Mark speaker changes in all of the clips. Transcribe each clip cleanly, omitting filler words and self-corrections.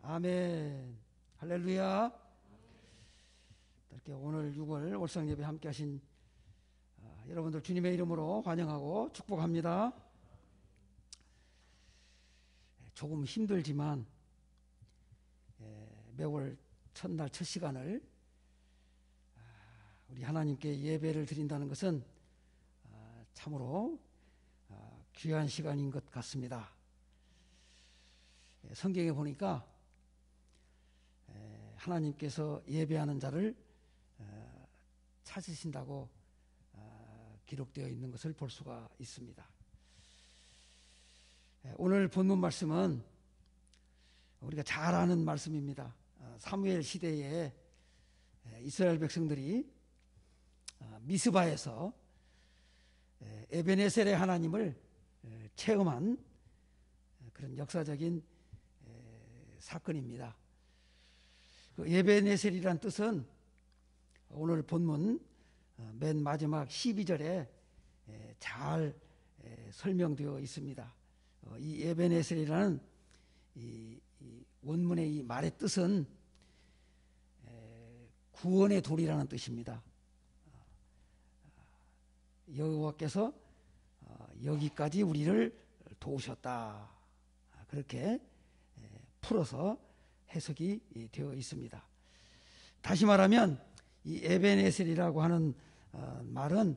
Speaker 1: 아멘. 할렐루야. 이렇게 오늘 6월 월상예배 함께 하신 여러분들 주님의 이름으로 환영하고 축복합니다. 조금 힘들지만 매월 첫날 첫 시간을 우리 하나님께 예배를 드린다는 것은 참으로 귀한 시간인 것 같습니다. 성경에 보니까 하나님께서 예배하는 자를 찾으신다고 기록되어 있는 것을 볼 수가 있습니다. 오늘 본문 말씀은 우리가 잘 아는 말씀입니다. 사무엘 시대에 이스라엘 백성들이 미스바에서 에베네셀의 하나님을 체험한 그런 역사적인 사건입니다. 그 에베네셀이란 뜻은 오늘 본문 맨 마지막 12절에 잘 설명되어 있습니다. 이 에베네셀이라는 이 원문의 이 말의 뜻은 구원의 돌이라는 뜻입니다. 여호와께서 여기까지 우리를 도우셨다, 그렇게 풀어서 해석이 되어 있습니다. 다시 말하면 이 에베네셀이라고 하는 말은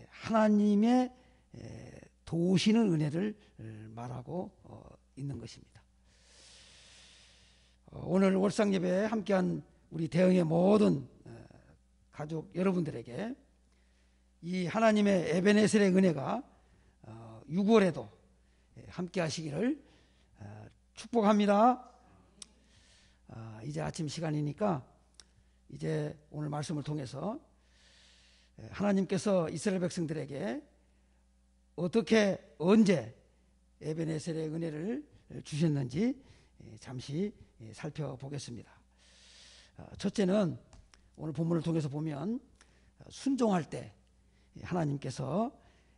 Speaker 1: 하나님의 도우시는 은혜를 말하고 있는 것입니다. 오늘 월상예배에 함께한 우리 대흥의 모든 가족 여러분들에게 이 하나님의 에베네셀의 은혜가 6월에도 함께 하시기를 축복합니다. 이제 아침 시간이니까 이제 오늘 말씀을 통해서 하나님께서 이스라엘 백성들에게 어떻게 언제 에베네셀의 은혜를 주셨는지 잠시 살펴보겠습니다. 첫째는 오늘 본문을 통해서 보면 순종할 때 하나님께서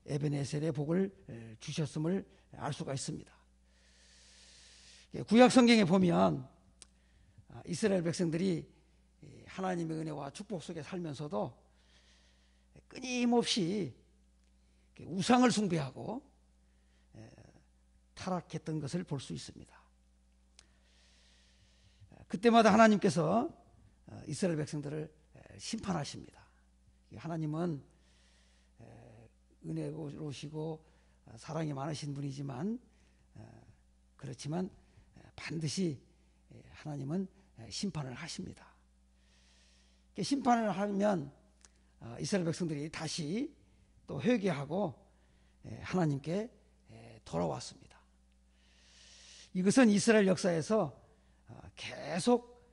Speaker 1: 에베네셀의 복을 주셨음을 알 수가 있습니다. 구약 성경에 보면 이스라엘 백성들이 하나님의 은혜와 축복 속에 살면서도 끊임없이 우상을 숭배하고 타락했던 것을 볼 수 있습니다. 그때마다 하나님께서 이스라엘 백성들을 심판하십니다. 하나님은 은혜로우시고 사랑이 많으신 분이지만 그렇지만 반드시 하나님은 심판을 하십니다. 심판을 하면 이스라엘 백성들이 다시 또 회개하고 하나님께 돌아왔습니다. 이것은 이스라엘 역사에서 계속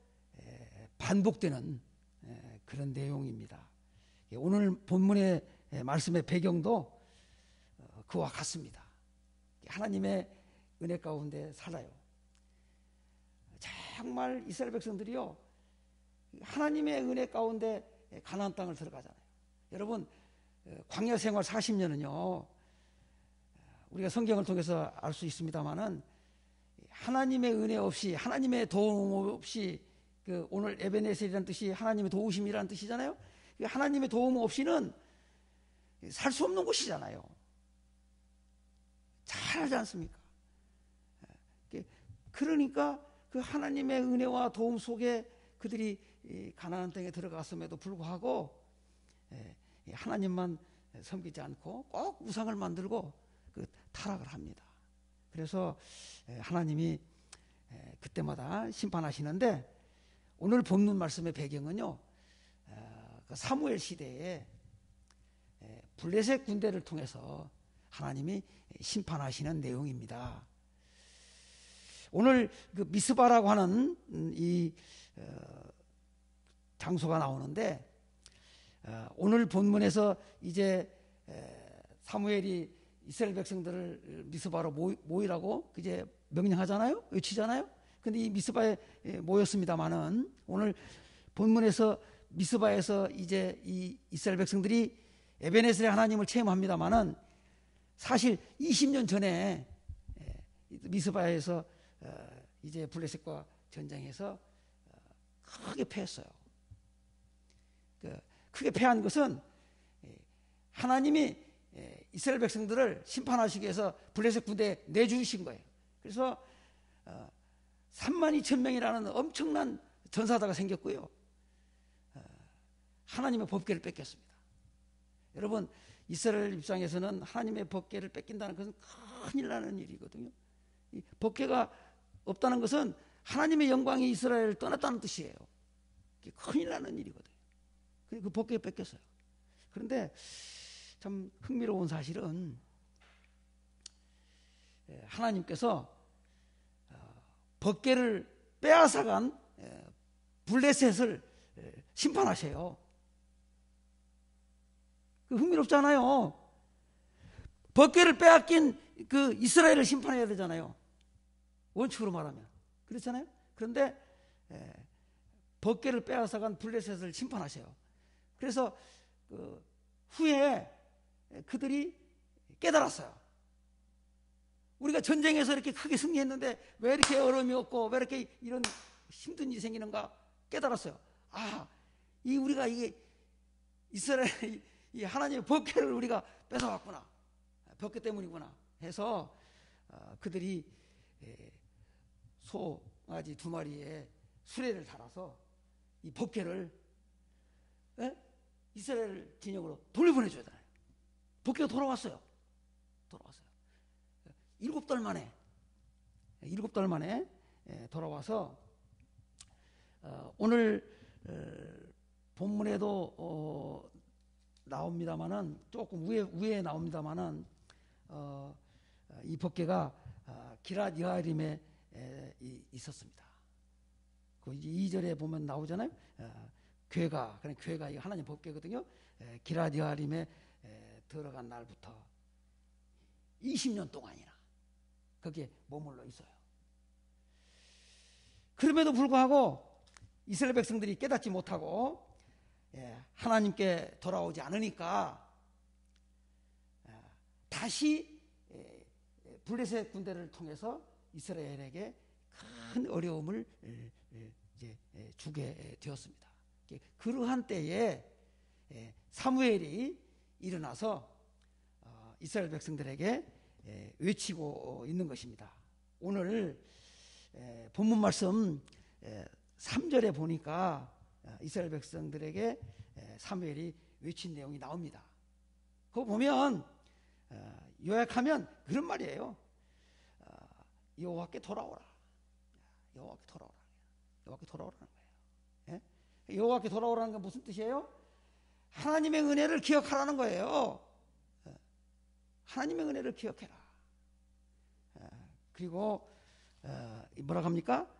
Speaker 1: 반복되는 그런 내용입니다. 오늘 본문의 말씀의 배경도 그와 같습니다. 하나님의 은혜 가운데 살아요. 정말 이스라엘 백성들이요, 하나님의 은혜 가운데 가나안 땅을 들어가잖아요. 여러분, 광야 생활 40년은요 우리가 성경을 통해서 알 수 있습니다만은 하나님의 은혜 없이, 하나님의 도움 없이, 오늘 에베네셀이라는 뜻이 하나님의 도우심이라는 뜻이잖아요. 하나님의 도움 없이는 살 수 없는 곳이잖아요. 잘 알지 않습니까? 그러니까 그 하나님의 은혜와 도움 속에 그들이 가나안 땅에 들어갔음에도 불구하고 하나님만 섬기지 않고 꼭 우상을 만들고 타락을 합니다. 그래서 하나님이 그때마다 심판하시는데, 오늘 본문 말씀의 배경은요 사무엘 시대에 블레셋 군대를 통해서 하나님이 심판하시는 내용입니다. 오늘 그 미스바라고 하는 이 장소가 나오는데, 오늘 본문에서 이제 사무엘이 이스라엘 백성들을 미스바로 모이라고 이제 명령하잖아요, 외치잖아요. 근데 이 미스바에 모였습니다만은 오늘 본문에서 미스바에서 이제 이 이스라엘 백성들이 에베네셀의 하나님을 체험합니다만은 사실 20년 전에 미스바에서 이제 블레셋과 전쟁해서 크게 패했어요. 크게 패한 것은 하나님이 이스라엘 백성들을 심판하시기 위해서 블레셋 군대에 내주신 거예요. 그래서 32,000명이라는 엄청난 전사자가 생겼고요. 하나님의 법궤를 뺏겼습니다. 여러분, 이스라엘 입장에서는 하나님의 법궤를 뺏긴다는 것은 큰일 나는 일이거든요. 이 법궤가 없다는 것은 하나님의 영광이 이스라엘을 떠났다는 뜻이에요. 큰일 나는 일이거든요. 그 법궤를 뺏겼어요. 그런데 참 흥미로운 사실은 하나님께서 법궤를 빼앗아간 블레셋을 심판하셔요. 그 흥미롭잖아요. 법궤를 빼앗긴 그 이스라엘을 심판해야 되잖아요. 원칙으로 말하면 그렇잖아요. 그런데 법궤를 빼앗아간 블레셋을 심판하셔요. 그래서 그 후에 그들이 깨달았어요. 우리가 전쟁에서 이렇게 크게 승리했는데 왜 이렇게 어려움이 없고 왜 이렇게 이런 힘든 일이 생기는가 깨달았어요. 우리가 이게 이스라엘 이 하나님의 법궤를 우리가 뺏어왔구나. 법궤 때문이구나 해서 그들이 소아지 2마리에 수레를 달아서 이 법궤를 이스라엘 진영으로 돌려보내줘야 되나요? 법궤가 돌아왔어요. 7달 만에 돌아와서 오늘 본문에도 나옵니다만은 조금 위에 나옵니다만은 이 법궤가 기랏 여아림에 있었습니다. 그 2절에 보면 나오잖아요. 괴가 이 하나님 법궤거든요. 기랏 여아림에 들어간 날부터 20년 동안이나 거기에 머물러 있어요. 그럼에도 불구하고 이스라엘 백성들이 깨닫지 못하고 하나님께 돌아오지 않으니까 다시 블레셋 군대를 통해서 이스라엘에게 큰 어려움을 이제 주게 되었습니다. 그러한 때에 사무엘이 일어나서 이스라엘 백성들에게 외치고 있는 것입니다. 오늘 본문 말씀 3절에 보니까 이스라엘 백성들에게 사무엘이 외친 내용이 나옵니다. 그거 보면 요약하면 그런 말이에요. 여호와께 돌아오라. 여호와께 돌아오라는 거예요. 여호와께 돌아오라는 건 무슨 뜻이에요? 하나님의 은혜를 기억하라는 거예요. 하나님의 은혜를 기억해라. 그리고 뭐라고 합니까?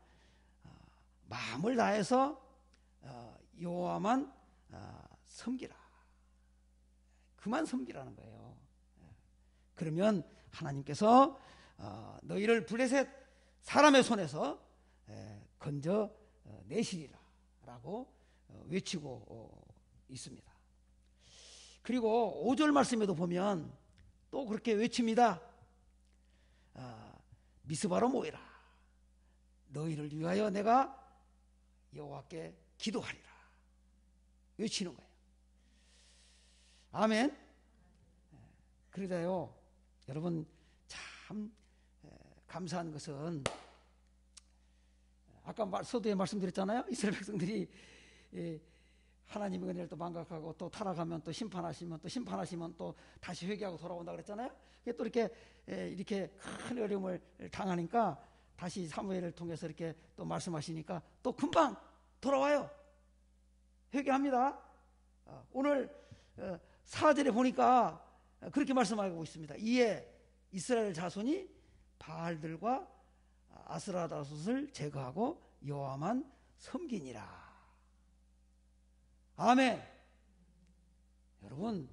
Speaker 1: 마음을 다해서 여호와만 섬기라. 그만 섬기라는 거예요. 그러면 하나님께서 너희를 블레셋 사람의 손에서 건져 내시리라 라고 외치고 있습니다. 그리고 5절 말씀에도 보면 또 그렇게 외칩니다. 미스바로 모이라. 너희를 위하여 내가 여호와께 기도하리라. 외치는 거예요. 아멘. 그러다요, 여러분 참 감사한 것은 아까 서두에 말씀드렸잖아요. 이스라엘 백성들이 하나님의 은혜를 또 망각하고 또 타락하면 또 심판하시면 또 다시 회개하고 돌아온다 그랬잖아요. 또 이렇게 큰 어려움을 당하니까 다시 사무엘을 통해서 이렇게 또 말씀하시니까 또 금방 돌아와요. 회개합니다. 오늘 4절에 보니까 그렇게 말씀하고 있습니다. 이에 이스라엘 자손이 바알들과 아스라다롯을 제거하고 여호와만 섬기니라. 아멘. 여러분,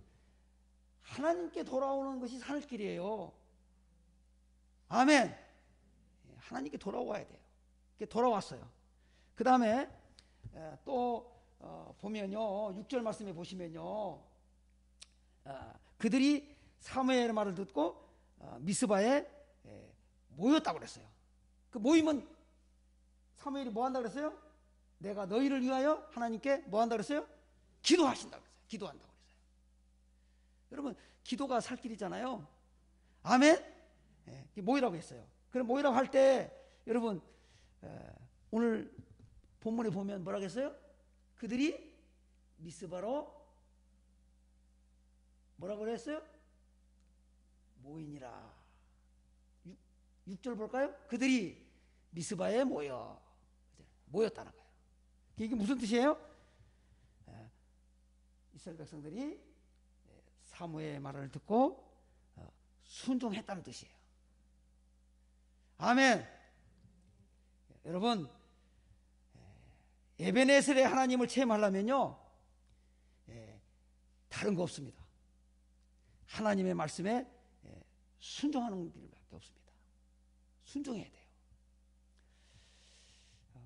Speaker 1: 하나님께 돌아오는 것이 사는 길이에요. 아멘. 하나님께 돌아와야 돼요. 이렇게 돌아왔어요. 그 다음에 또 보면요, 6절 말씀에 보시면요, 그들이 사무엘의 말을 듣고 미스바에 모였다고 그랬어요. 그 모임은 사무엘이 뭐 한다 그랬어요? 내가 너희를 위하여 하나님께 뭐 한다 그랬어요? 기도하신다 그랬어요. 기도한다고 그랬어요. 여러분, 기도가 살 길이잖아요. 아멘? 예, 모이라고 했어요. 그럼 모이라고 할 때 여러분, 오늘 본문에 보면 뭐라고 했어요? 그들이 미스바로 뭐라고 그랬어요? 모이니라. 6절 볼까요? 그들이 미스바에 모였다는 거예요. 이게 무슨 뜻이에요? 이스라엘 백성들이 사무엘의 말을 듣고 순종했다는 뜻이에요. 아멘. 여러분, 에베네셀의 하나님을 체험하려면요, 다른 거 없습니다. 하나님의 말씀에 순종하는 길밖에 없습니다. 순종해야 돼요.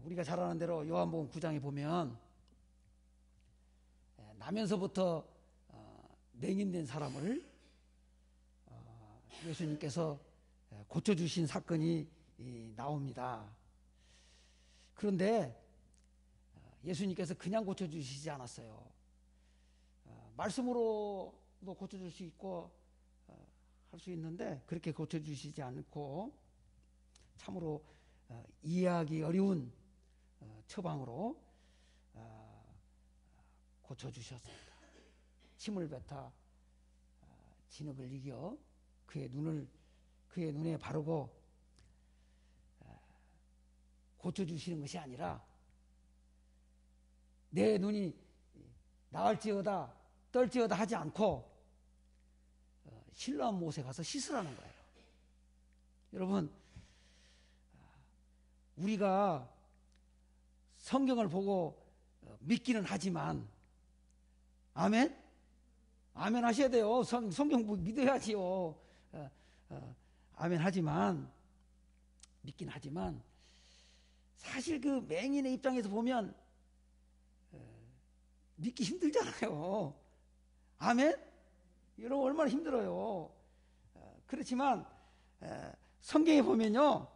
Speaker 1: 우리가 잘 아는 대로 요한복음 9장에 보면 나면서부터 맹인된 사람을 예수님께서 고쳐주신 사건이 나옵니다. 그런데 예수님께서 그냥 고쳐주시지 않았어요. 말씀으로도 고쳐줄 수 있고 할 수 있는데 그렇게 고쳐주시지 않고 참으로 이해하기 어려운 처방으로 고쳐주셨습니다. 침을 뱉어 진흙을 이겨 그의 눈에 바르고 고쳐주시는 것이 아니라 내 눈이 나을지어다 떨지어다 하지 않고 실로암 못에 가서 씻으라는 거예요. 여러분, 우리가 성경을 보고 믿기는 하지만 아멘? 아멘 하셔야 돼요. 성경 믿어야지요. 아멘 하지만 믿긴 하지만 사실 그 맹인의 입장에서 보면 믿기 힘들잖아요. 아멘? 여러분 얼마나 힘들어요. 그렇지만 성경에 보면요,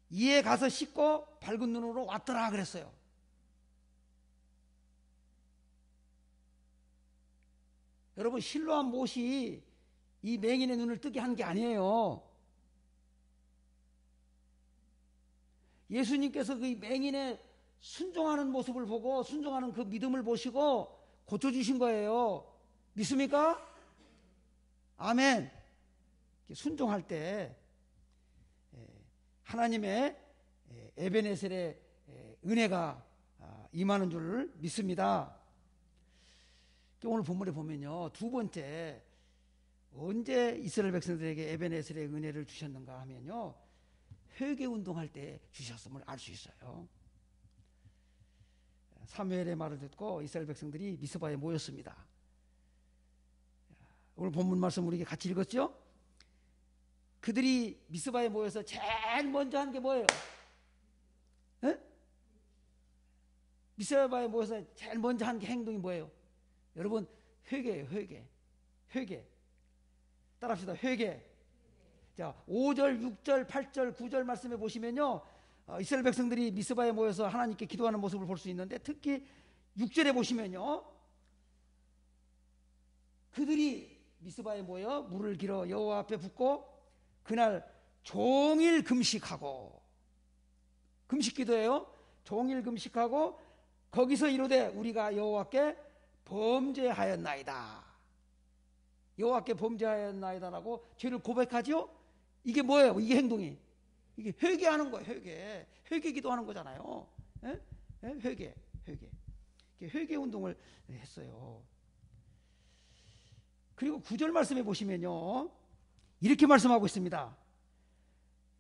Speaker 1: 이에 가서 씻고 밝은 눈으로 왔더라 그랬어요. 여러분, 실로암 못이 이 맹인의 눈을 뜨게 한 게 아니에요. 예수님께서 그 맹인의 순종하는 모습을 보고 순종하는 그 믿음을 보시고 고쳐주신 거예요. 믿습니까? 아멘. 순종할 때 하나님의 에베네셀의 은혜가 임하는 줄 믿습니다. 오늘 본문에 보면요, 두 번째 언제 이스라엘 백성들에게 에베네셀의 은혜를 주셨는가 하면요, 회개 운동할 때 주셨음을 알 수 있어요. 사무엘의 말을 듣고 이스라엘 백성들이 미스바에 모였습니다. 오늘 본문 말씀 우리 같이 읽었죠? 그들이 미스바에 모여서 제일 먼저 한 게 뭐예요? 에? 미스바에 모여서 제일 먼저 한 게 행동이 뭐예요? 여러분, 회개예요. 회개. 따라합시다. 회개. 자, 5절, 6절, 8절, 9절 말씀에 보시면요, 이스라엘 백성들이 미스바에 모여서 하나님께 기도하는 모습을 볼 수 있는데, 특히 6절에 보시면요, 그들이 미스바에 모여 물을 길어 여호와 앞에 붓고 그날 종일 금식하고, 금식 기도예요. 종일 금식하고 거기서 이르되 우리가 여호와께 범죄하였나이다. 여호와께 범죄하였나이다라고 죄를 고백하죠. 이게 뭐예요? 이게 행동이, 이게 회개하는 거예요. 회개 기도하는 거잖아요. 에? 회개 회개 운동을 했어요. 그리고 9절 말씀해 보시면요, 이렇게 말씀하고 있습니다.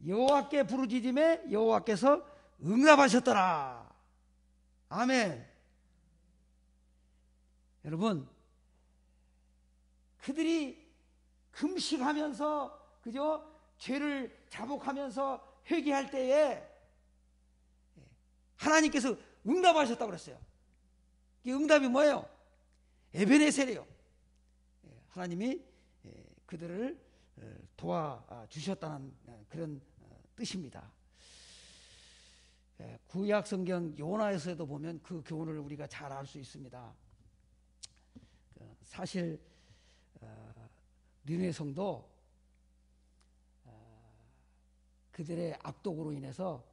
Speaker 1: 여호와께 부르짖음에 여호와께서 응답하셨더라. 아멘. 여러분, 그들이 금식하면서 그죠? 죄를 자복하면서 회개할 때에 하나님께서 응답하셨다고 그랬어요. 이 응답이 뭐예요? 에베네셀이에요. 하나님이 그들을 도와주셨다는 그런 뜻입니다. 구약 성경 요나에서도 보면 그 교훈을 우리가 잘 알 수 있습니다. 사실 니느웨 성도 그들의 악독으로 인해서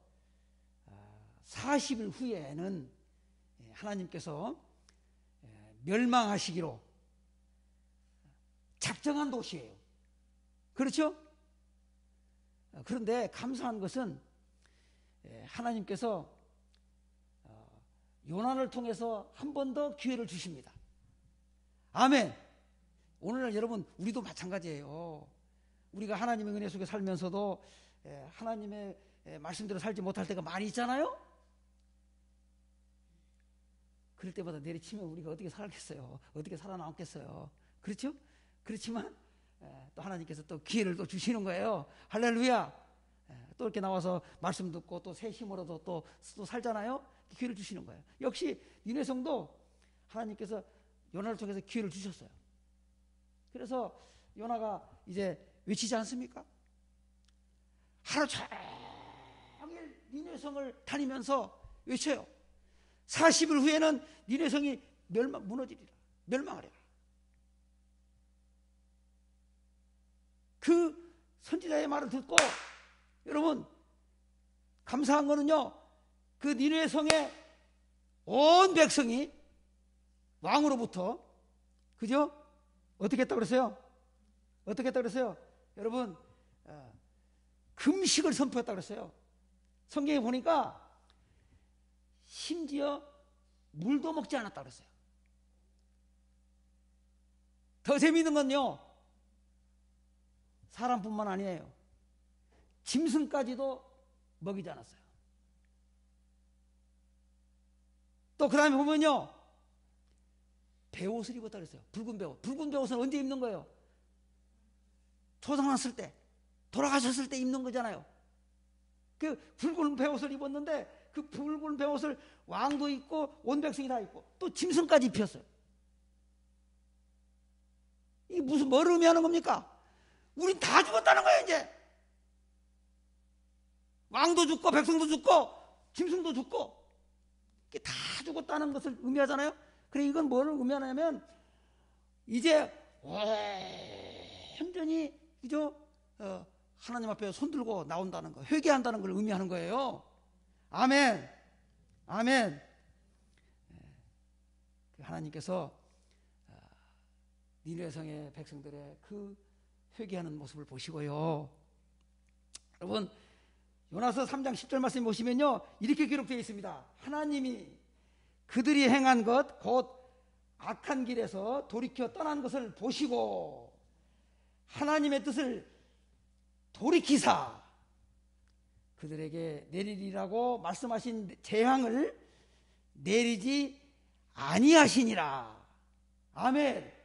Speaker 1: 40일 후에는 하나님께서 멸망하시기로 작정한 도시예요. 그렇죠? 그런데 감사한 것은 하나님께서 요나를 통해서 한 번 더 기회를 주십니다. 아멘. 오늘날 여러분 우리도 마찬가지예요. 우리가 하나님의 은혜 속에 살면서도 하나님의 말씀대로 살지 못할 때가 많이 있잖아요. 그럴 때마다 내리치면 우리가 어떻게 살겠어요? 어떻게 살아남겠어요? 그렇죠? 그렇지만 또 하나님께서 또 기회를 또 주시는 거예요. 할렐루야. 또 이렇게 나와서 말씀 듣고 또 새 힘으로도 또 살잖아요. 기회를 주시는 거예요. 역시 니느웨 성도 하나님께서 요나를 통해서 기회를 주셨어요. 그래서 요나가 이제 외치지 않습니까? 하루 종일 니느웨 성을 다니면서 외쳐요. 40일 후에는 니느웨 성이 무너지리라. 멸망하리라. 그 선지자의 말을 듣고 여러분 감사한 거는요. 그 니느웨 성의 온 백성이 왕으로부터 그죠? 어떻게 했다고 그랬어요? 어떻게 했다고 그랬어요? 여러분 금식을 선포했다고 그랬어요. 성경에 보니까 심지어 물도 먹지 않았다고 그랬어요. 더 재미있는 건요. 사람뿐만 아니에요. 짐승까지도 먹이지 않았어요. 또 그 다음에 보면요. 배옷을 입었다 그랬어요. 붉은 배옷. 붉은 배옷은 언제 입는 거예요? 초상났을 때, 돌아가셨을 때 입는 거잖아요. 그 붉은 배옷을 입었는데 그 붉은 배옷을 왕도 입고 온 백성이 다 입고 또 짐승까지 입혔어요. 이게 무슨 뭘 의미하는 겁니까? 우린 다 죽었다는 거예요. 이제 왕도 죽고 백성도 죽고 짐승도 죽고 이게 다 죽었다는 것을 의미하잖아요. 그래 이건 뭘 의미하냐면 이제 완전히 그죠? 하나님 앞에 손들고 나온다는 거, 회개한다는 걸 의미하는 거예요. 아멘. 아멘. 하나님께서 니느웨 성의 백성들의 그 회개하는 모습을 보시고요. 여러분 요나서 3장 10절 말씀 보시면요. 이렇게 기록되어 있습니다. 하나님이 그들이 행한 것 곧 악한 길에서 돌이켜 떠난 것을 보시고 하나님의 뜻을 돌이키사 그들에게 내리리라고 말씀하신 재앙을 내리지 아니하시니라. 아멘.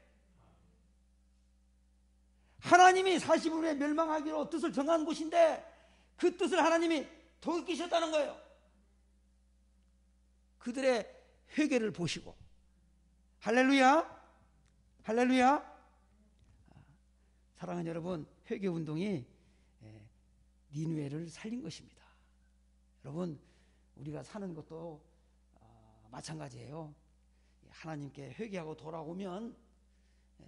Speaker 1: 하나님이 40일 후에 멸망하기로 뜻을 정한 곳인데 그 뜻을 하나님이 돌이키셨다는 거예요. 그들의 회개를 보시고 할렐루야. 할렐루야. 사랑하는 여러분, 회개운동이 니느웨를 살린 것입니다. 여러분 우리가 사는 것도 마찬가지예요. 하나님께 회개하고 돌아오면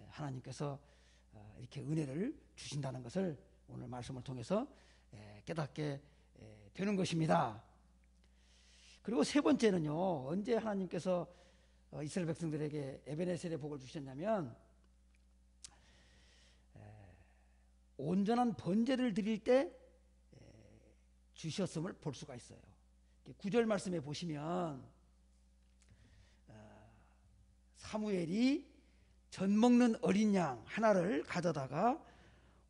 Speaker 1: 하나님께서 이렇게 은혜를 주신다는 것을 오늘 말씀을 통해서 깨닫게 되는 것입니다. 그리고 세 번째는요. 언제 하나님께서 이스라엘 백성들에게 에베네셀의 복을 주셨냐면 온전한 번제를 드릴 때 주셨음을 볼 수가 있어요. 9절 말씀에 보시면 사무엘이 전 먹는 어린 양 하나를 가져다가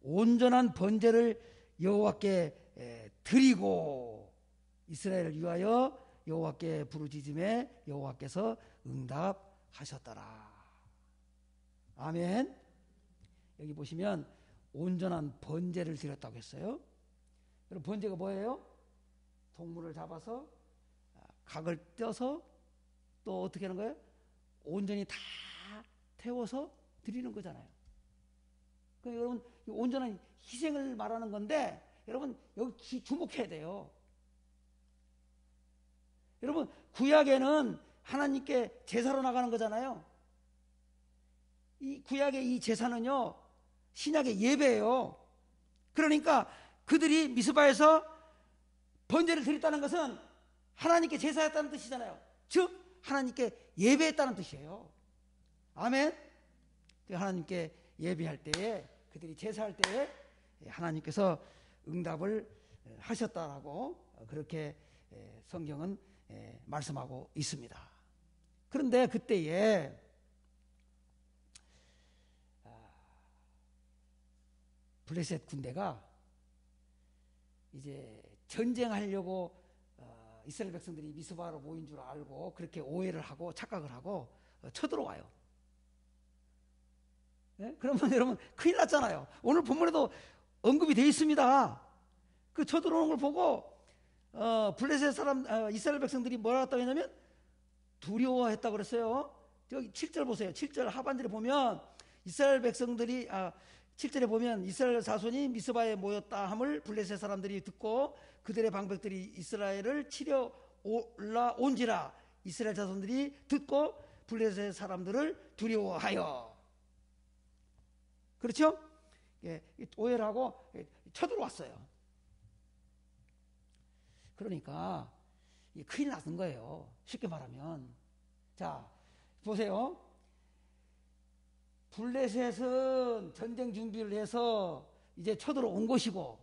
Speaker 1: 온전한 번제를 여호와께 드리고 이스라엘을 위하여 여호와께 부르짖음에 여호와께서 응답하셨더라. 아멘. 여기 보시면 온전한 번제를 드렸다고 했어요. 그럼 번제가 뭐예요? 동물을 잡아서 각을 떼서 또 어떻게 하는 거예요? 온전히 다 태워서 드리는 거잖아요. 그러니까 여러분 온전한 희생을 말하는 건데 여러분 여기 주목해야 돼요. 여러분, 구약에는 하나님께 제사로 나가는 거잖아요. 이 구약의 이 제사는요, 신약의 예배예요. 그러니까 그들이 미스바에서 번제를 드렸다는 것은 하나님께 제사했다는 뜻이잖아요. 즉 하나님께 예배했다는 뜻이에요. 아멘. 하나님께 예배할 때에, 그들이 제사할 때에 하나님께서 응답을 하셨다라고 그렇게 성경은 말씀하고 있습니다. 그런데 그때에 블레셋 군대가 이제 전쟁하려고 이스라엘 백성들이 미스바로 모인 줄 알고 그렇게 오해를 하고 착각을 하고 쳐들어와요. 네? 그러면 여러분 큰일 났잖아요. 오늘 본문에도 언급이 되어 있습니다. 그 쳐들어오는 걸 보고 블레셋 사람 이스라엘 백성들이 뭐라 했다고 했냐면 두려워했다고 그랬어요. 여기 7절 보세요. 7절 하반절에 보면 이스라엘 백성들이 7절에 보면 이스라엘 자손이 미스바에 모였다 함을 블레셋 사람들이 듣고 그들의 방백들이 이스라엘을 치려 올라온지라. 이스라엘 자손들이 듣고 블레셋 사람들을 두려워하여. 그렇죠? 예, 오해를 하고 쳐들어왔어요. 그러니까 큰일 났는 거예요. 쉽게 말하면. 자, 보세요. 블레셋은 전쟁 준비를 해서 이제 쳐들어온 것이고,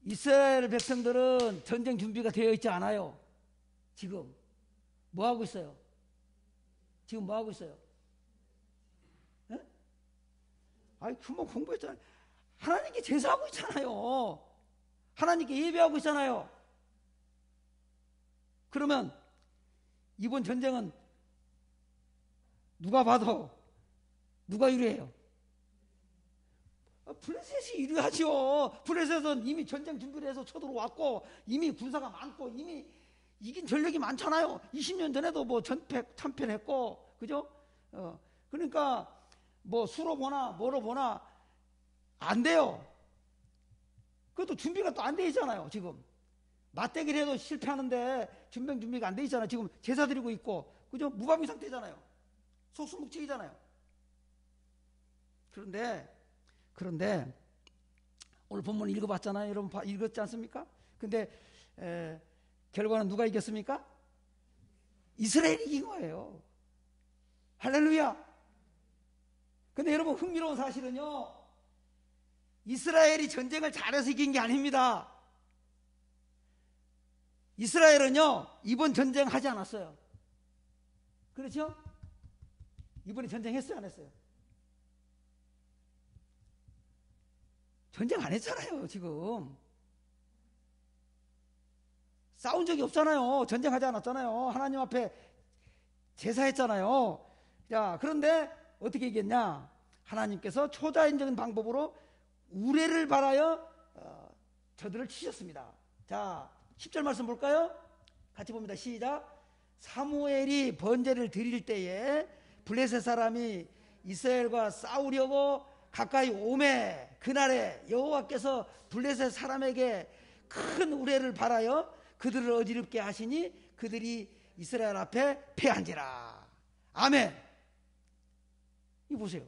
Speaker 1: 이스라엘 백성들은 전쟁 준비가 되어 있지 않아요. 지금 뭐 하고 있어요? 지금 뭐 하고 있어요? 네? 아이, 그만 공부했잖아요. 하나님께 제사하고 있잖아요. 하나님께 예배하고 있잖아요. 그러면 이번 전쟁은 누가 봐도 누가 유리해요? 블레셋이 유리하죠. 블레셋은 이미 전쟁 준비를 해서 쳐들어왔고 이미 군사가 많고 이미 이긴 전력이 많잖아요. 20년 전에도 뭐 참패했고, 그죠? 그러니까 뭐 수로 보나 뭐로 보나 안 돼요. 그것도 준비가 또 안 돼 있잖아요. 지금 맞대기를 해도 실패하는데 준비가 안 돼 있잖아요. 지금 제사 드리고 있고, 그죠? 무방비 상태잖아요. 속수무책이잖아요. 그런데 오늘 본문 읽어봤잖아요. 여러분 읽었지 않습니까? 근데 결과는 누가 이겼습니까? 이스라엘이 이긴 거예요. 할렐루야. 근데 여러분 흥미로운 사실은요, 이스라엘이 전쟁을 잘해서 이긴 게 아닙니다. 이스라엘은요 이번 전쟁 하지 않았어요. 그렇죠? 이번에 전쟁했어요, 안 했어요? 전쟁 안 했잖아요. 지금 싸운 적이 없잖아요. 전쟁하지 않았잖아요. 하나님 앞에 제사했잖아요. 자, 그런데 어떻게 얘기했냐? 하나님께서 초자연적인 방법으로 우레를 바라여 저들을 치셨습니다. 자, 10절 말씀 볼까요? 같이 봅니다. 시작. 사무엘이 번제를 드릴 때에 블레셋 사람이 이스라엘과 싸우려고 가까이 오매 그날에 여호와께서 블레셋 사람에게 큰 우레를 바라여 그들을 어지럽게 하시니 그들이 이스라엘 앞에 패한지라. 아멘. 이 보세요.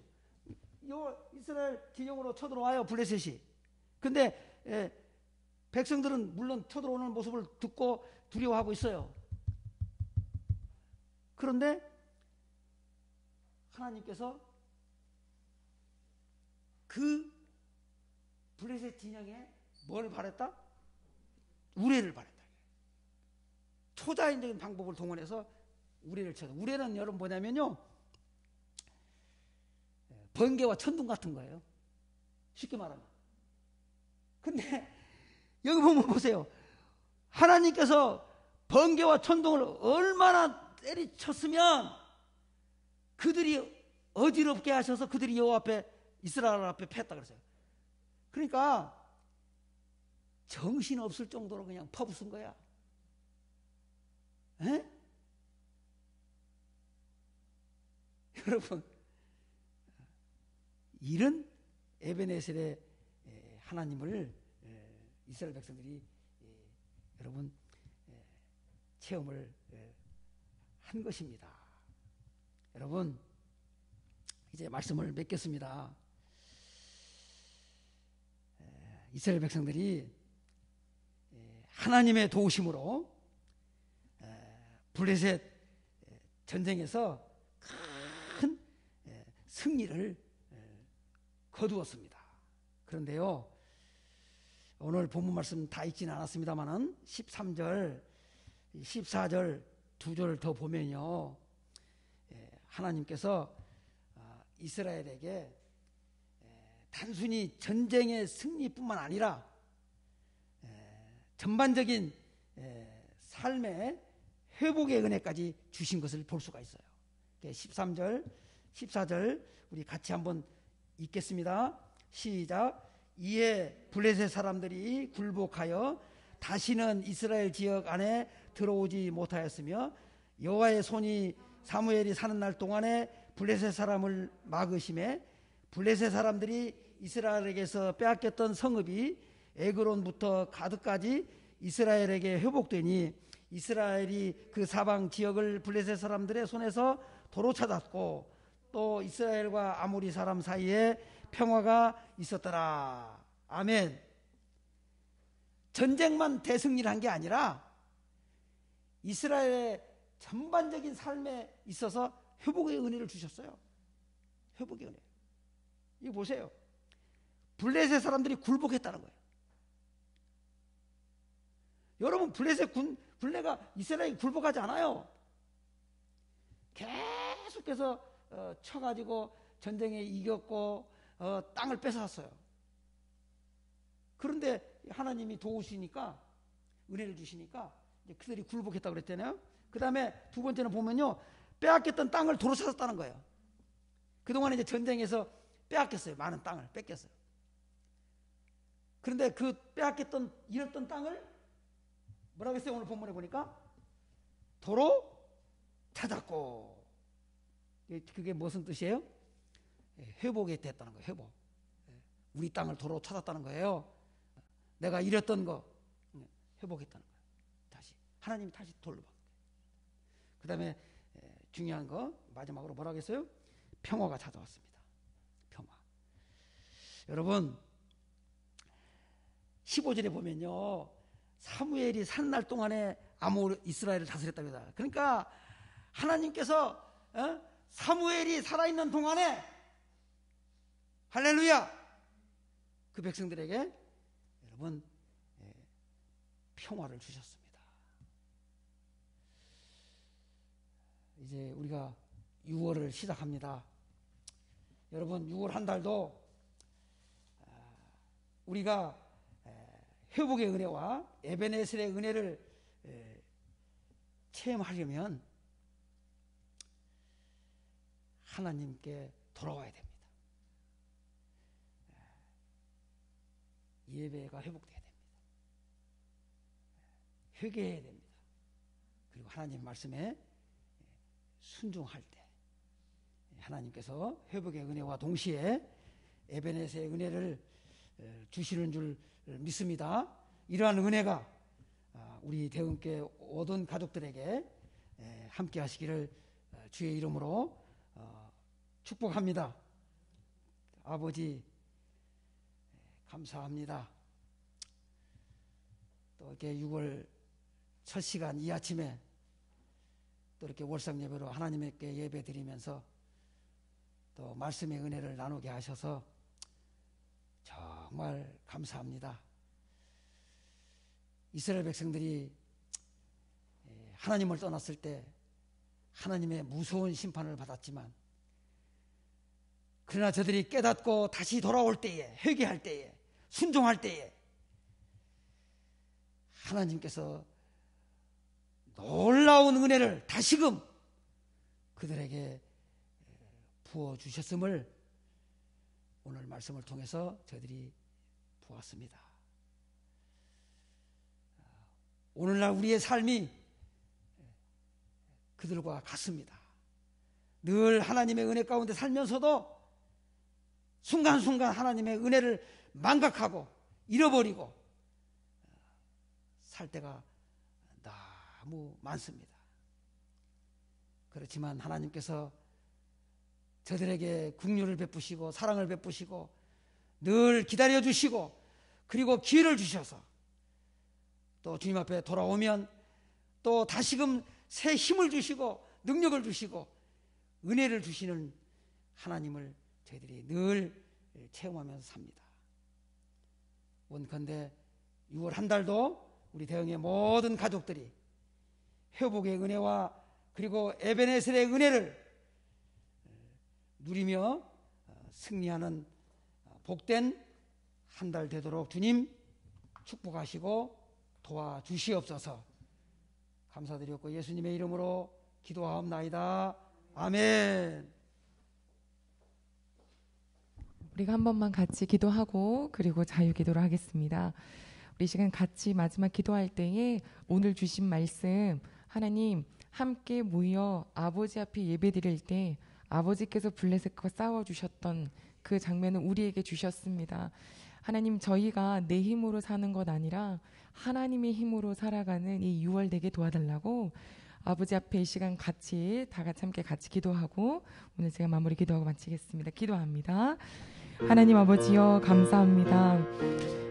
Speaker 1: 이스라엘 진영으로 쳐들어와요, 블레셋이. 근데 백성들은 물론 쳐들어오는 모습을 듣고 두려워하고 있어요. 그런데 하나님께서 그 블레셋 진영에 뭘 바랬다? 우레를 바랬다. 초자연적인 방법을 동원해서 우레를 쳐서. 우레는 여러분 뭐냐면요, 번개와 천둥 같은 거예요. 쉽게 말하면. 근데 여기 보면 보세요. 하나님께서 번개와 천둥을 얼마나 때리쳤으면 그들이 어지럽게 하셔서 그들이 여호와 앞에, 이스라엘 앞에 패했다 그랬어요. 그러니까 정신없을 정도로 그냥 퍼붓은 거야. 에? 여러분, 이런 에베네셀의 하나님을 이스라엘 백성들이 여러분 체험을 한 것입니다. 여러분, 이제 말씀을 맺겠습니다. 이스라엘 백성들이 하나님의 도우심으로 블레셋 전쟁에서 큰 승리를 거두었습니다. 그런데요, 오늘 본문 말씀 다 읽지는 않았습니다만은 13절, 14절 두 절을 더 보면요, 하나님께서 이스라엘에게 단순히 전쟁의 승리뿐만 아니라 전반적인 삶의 회복의 은혜까지 주신 것을 볼 수가 있어요. 13절, 14절 우리 같이 한번 읽겠습니다. 시작. 이에 블레셋 사람들이 굴복하여 다시는 이스라엘 지역 안에 들어오지 못하였으며 여호와의 손이 사무엘이 사는 날 동안에 블레셋 사람을 막으심에 블레셋 사람들이 이스라엘에게서 빼앗겼던 성읍이 에그론부터 가드까지 이스라엘에게 회복되니 이스라엘이 그 사방 지역을 블레셋 사람들의 손에서 도로 찾았고 또 이스라엘과 아모리 사람 사이에 평화가 있었더라. 아멘. 전쟁만 대승리를 한 게 아니라 이스라엘의 전반적인 삶에 있어서 회복의 은혜를 주셨어요. 회복의 은혜. 이거 보세요. 블레셋 사람들이 굴복했다는 거예요. 여러분, 블레셋 군대가 이스라엘이 굴복하지 않아요. 계속해서 쳐가지고 전쟁에 이겼고 땅을 뺏어왔어요. 그런데 하나님이 도우시니까, 은혜를 주시니까 이제 그들이 굴복했다고 그랬잖아요. 그 다음에 두 번째는 보면요, 빼앗겼던 땅을 도로 찾았다는 거예요. 그동안 이제 전쟁에서 빼앗겼어요. 많은 땅을 뺏겼어요. 그런데 그 빼앗겼던, 잃었던 땅을 뭐라고 했어요? 오늘 본문에 보니까 도로 찾았고. 그게 무슨 뜻이에요? 회복이 됐다는 거예요. 회복. 우리 땅을 도로 찾았다는 거예요. 내가 잃었던 거 회복했다는 거예요. 다시 하나님이 다시 돌려받는 거예요. 그 다음에 중요한 거 마지막으로 뭐라고 했어요? 평화가 찾아왔습니다. 평화. 여러분, 15절에 보면요, 사무엘이 산 날 동안에 이스라엘을 다스렸답니다. 그러니까 하나님께서 사무엘이 살아있는 동안에, 할렐루야, 그 백성들에게 여러분 평화를 주셨습니다. 이제 우리가 6월을 시작합니다. 여러분, 6월 한 달도 우리가 회복의 은혜와 에베네셀의 은혜를 체험하려면 하나님께 돌아와야 됩니다. 예배가 회복돼야 됩니다. 회개해야 됩니다. 그리고 하나님 말씀에 순종할 때 하나님께서 회복의 은혜와 동시에 에베네셀의 은혜를 주시는 줄 믿습니다. 이러한 은혜가 우리 대흥교회 모든 가족들에게 함께 하시기를 주의 이름으로 축복합니다. 아버지, 감사합니다. 또 이렇게 6월 첫 시간 이 아침에 또 이렇게 월상 예배로 하나님께 예배 드리면서 또 말씀의 은혜를 나누게 하셔서 정말 감사합니다. 이스라엘 백성들이 하나님을 떠났을 때 하나님의 무서운 심판을 받았지만, 그러나 저들이 깨닫고 다시 돌아올 때에, 회개할 때에, 순종할 때에 하나님께서 놀라운 은혜를 다시금 그들에게 부어주셨음을 오늘 말씀을 통해서 저희들이 보았습니다. 오늘날 우리의 삶이 그들과 같습니다. 늘 하나님의 은혜 가운데 살면서도 순간순간 하나님의 은혜를 망각하고 잃어버리고 살 때가 너무 많습니다. 그렇지만 하나님께서 저들에게 긍휼을 베푸시고 사랑을 베푸시고 늘 기다려주시고 그리고 기회를 주셔서 또 주님 앞에 돌아오면 또 다시금 새 힘을 주시고 능력을 주시고 은혜를 주시는 하나님을 저희들이 늘 체험하면서 삽니다. 원컨대 6월 한 달도 우리 대흥의 모든 가족들이 회복의 은혜와 그리고 에베네셀의 은혜를 누리며 승리하는 복된 한 달 되도록 주님 축복하시고 도와주시옵소서. 감사드렸고 예수님의 이름으로 기도하옵나이다. 아멘.
Speaker 2: 우리가 한 번만 같이 기도하고 그리고 자유기도를 하겠습니다. 우리 시간 같이 마지막 기도할 때에 오늘 주신 말씀 하나님 함께 모여 아버지 앞에 예배드릴 때 아버지께서 블레셋과 싸워주셨던 그 장면을 우리에게 주셨습니다. 하나님 저희가 내 힘으로 사는 것 아니라 하나님의 힘으로 살아가는 이 6월 되게 도와달라고 아버지 앞에 이 시간 같이 다 같이 함께 같이 기도하고 오늘 제가 마무리 기도하고 마치겠습니다. 기도합니다. 하나님 아버지여 감사합니다.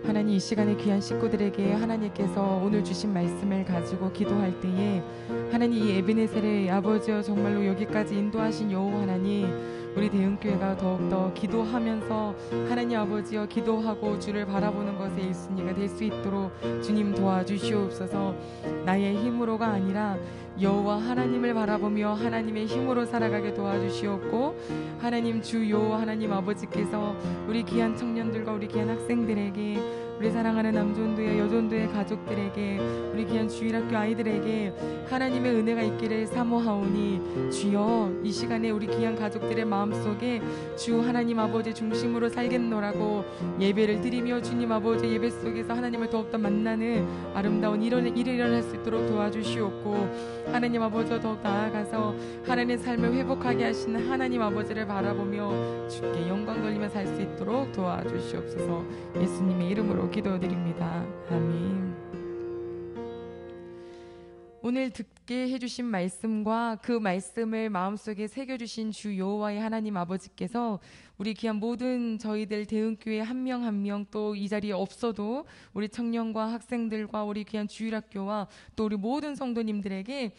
Speaker 2: 하나님 이 시간에 귀한 식구들에게 하나님께서 오늘 주신 말씀을 가지고 기도할 때에 하나님 이 에베네셀의 아버지여 정말로 여기까지 인도하신 여호와 하나님 우리 대흥교회가 더욱더 기도하면서 하나님 아버지여 기도하고 주를 바라보는 것에 1순위가 될 수 있도록 주님 도와주시옵소서. 나의 힘으로가 아니라 여호와 하나님을 바라보며 하나님의 힘으로 살아가게 도와주시옵고 하나님 주 여호와 하나님 아버지께서 우리 귀한 청년들과 우리 귀한 학생들에게 우리 사랑하는 남존도의 여존도의 가족들에게 우리 귀한 주일학교 아이들에게 하나님의 은혜가 있기를 사모하오니 주여 이 시간에 우리 귀한 가족들의 마음속에 주 하나님 아버지 중심으로 살겠노라고 예배를 드리며 주님 아버지 예배 속에서 하나님을 더욱더 만나는 아름다운 일을 일어날 수 있도록 도와주시옵고 하나님 아버지 더욱 나아가서 하나님의 삶을 회복하게 하시는 하나님 아버지를 바라보며 주께 영광 돌리며 살 수 있도록 도와주시옵소서. 예수님의 이름으로 기도드립니다. 아멘. 오늘 듣게 해주신 말씀과 그 말씀을 마음속에 새겨주신 주 여호와의 하나님 아버지께서 우리 귀한 모든 저희들 대흥교회 한 명 한 명 또 이 자리에 없어도 우리 청년과 학생들과 우리 귀한 주일학교와 또 우리 모든 성도님들에게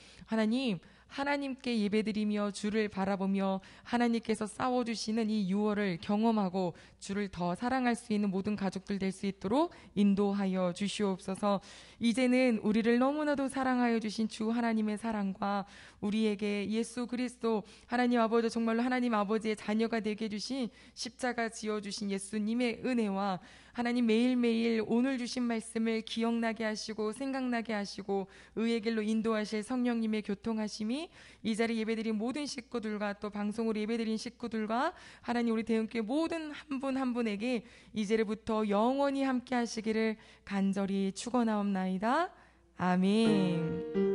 Speaker 2: 하나님께 예배드리며 주를 바라보며 하나님께서 싸워주시는 이 6월을 경험하고 주를 더 사랑할 수 있는 모든 가족들 될 수 있도록 인도하여 주시옵소서. 이제는 우리를 너무나도 사랑하여 주신 주 하나님의 사랑과 우리에게 예수 그리스도 하나님 아버지 정말로 하나님 아버지의 자녀가 되게 해주신 십자가 지어주신 예수님의 은혜와 하나님 매일매일 오늘 주신 말씀을 기억나게 하시고 생각나게 하시고 의의 길로 인도하실 성령님의 교통하심이 이 자리 예배드린 모든 식구들과 또 방송으로 예배드린 식구들과 하나님 우리 대흥교회 모든 한 분 한 분에게 이제부터 영원히 함께 하시기를 간절히 축원하옵나이다. 아멘.